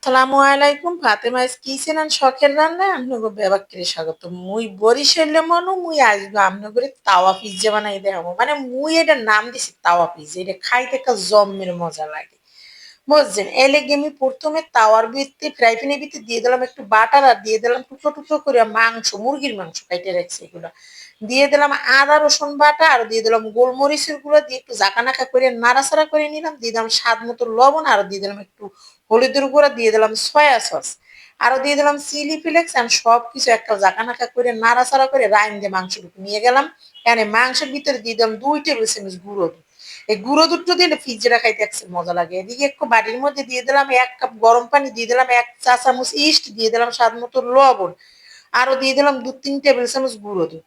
আসসালামু আলাইকুম Fatema's kitchen and শখের রান্না আপনাকে বেবাক্কিরে স্বাগত। মুই বরিশালে মনু মুই আসবো আপনাকে তাওয়া পিজ্জা বানাই দেখাবো। মানে মুই এটার নাম দিছি তাওয়া পিজ্জা। এটা খাইতে একটা জম্মের মজা লাগে। বুঝছেন? এর লেগে আমি প্রথমে তাওয়ার ভিতরে ফ্রাই প্যানের ভিতরে দিয়ে দিলাম একটু বাটার আর দিয়ে দিলাম টুকরো টুকরো করে মাংস, মুরগির মাংস কাইটে রাখছি এগুলো। দিয়ে দিলাম আদা রসুন বাটা আর দিয়ে দিলাম গোলমরিচের গুঁড়ো দিয়ে একটু জাকানাকা করে নাড়াচাড়া করে নিলাম। দিয়ে দিলাম স্বাদ মতো লবণ আর দিয়ে দিলাম একটু হলুদের গুঁড়া, দিয়ে দিলাম সয়া সস। আরো দিয়ে দিলাম চিলি ফ্লেক্স আর সবকিছু একটা জাকানাকা করে নাড়াচাড়া করে রাইন দিয়ে মাংসটুকু নিয়ে গেলাম। এখানে মাংসের ভিতরে দিয়ে দিলাম 2 টেবিল চামচ গুঁড়ো দুধ। এই গুঁড়ো দুধটা দিলে পিজ্জাটা খাইতে একটু মজা লাগে। এদিকে একটু বাটির মধ্যে দিয়ে দিলাম 1 কাপ গরম পানি, দিয়ে দিলাম 1 চা চামচ ইস্ট, দিয়ে দিলাম স্বাদ মতো লবণ, আরো দিয়ে দিলাম 2-3 টেবিল চামচ গুঁড়ো দুধ,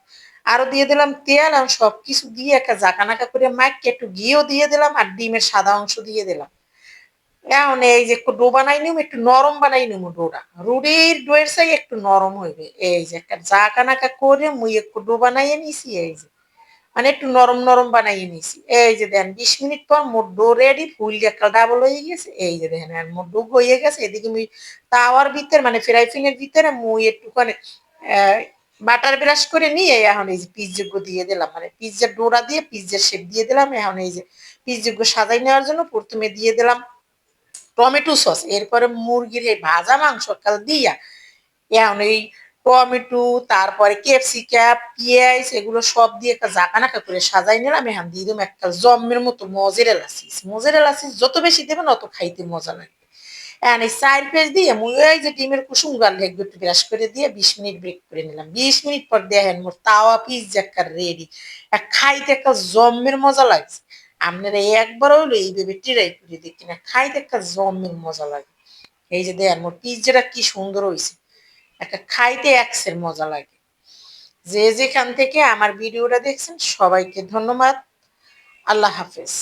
আরো দিয়ে দিলাম তেল আর সবকিছু দিয়ে একটা জাকানাকা করে মাখিয়ে একটু ঘিও দিয়ে দিলাম আর ডিমের সাদা অংশ দিয়ে দিলাম। এখন এই যে একটু ডো বানাই নিম, একটু নরম বানাই নিম ডোটা। রুটির ডোয়ের চাই একটু নরম হইবে। এই যে একটা জাকানাকা করে মুই একটু ডো বানাইয়ে নিছি। এই যে মানে একটু নরম নরম বানাইয়ে নিছি। এই যে দেন 20 মিনিট পর মোর ডো রেডি, ফুল একটা ডাবল হয়ে গেছে। এই যে দেখেন আর মোর ডো হয়ে গেছে। এদিকে মুই তাওয়ার ভিতরে মানে ফ্রাই প্যানের ভিতরে মুই একটুখানি বাটার ব্রাশ করে নিয়ে এখন এই যে পিজ্জাগুলো দিয়ে দিলাম। মানে পিজ্জার ডোরা দিয়ে পিজ্জার শেপ দিয়ে দিলাম। এখন এই যে পিজ্জাগুলো সাজাই নেওয়ার জন্য প্রথমে দিয়ে দিলাম টমেটো সস, এরপরে মুরগির এই ভাজা মাংস কাল দিয়া এখন এই টমেটো, তারপরে ক্যাপসিকাম, পেঁয়াজ এগুলো সব দিয়ে একটা জাকানাকা করে সাজাই নিলাম। এখন দিয়ে দিলাম একটা জম্মের মতো মজেরেলা চিজ। মজেরেলা চিজ যত বেশি দেবেন অত খাইতে মজা লাগবে। এখন এই সাইড পেজ দিয়ে মুই ওই যে ডিমের কুসুম গাল একটু একটু ব্রাশ করে দিয়ে 20 মিনিট ব্রেক করে নিলাম। 20 মিনিট পর দেখেন মোর তাওয়া পিজ্জা একটা রেডি। খাইতে একটা জম্মের মজা লাগছে। আপনারা একবার হইলো এইভাবে ট্রাই করে দেখি না, খাইতে একটা জম্মের মজা লাগে। এই যে দেখেন মোর পিজ্জাটা কি সুন্দর হয়েছে। একটা খাইতে একসের মজা লাগে। যে যেখান থেকে আমার ভিডিওটা দেখছেন সবাইকে ধন্যবাদ। আল্লাহ হাফেজ।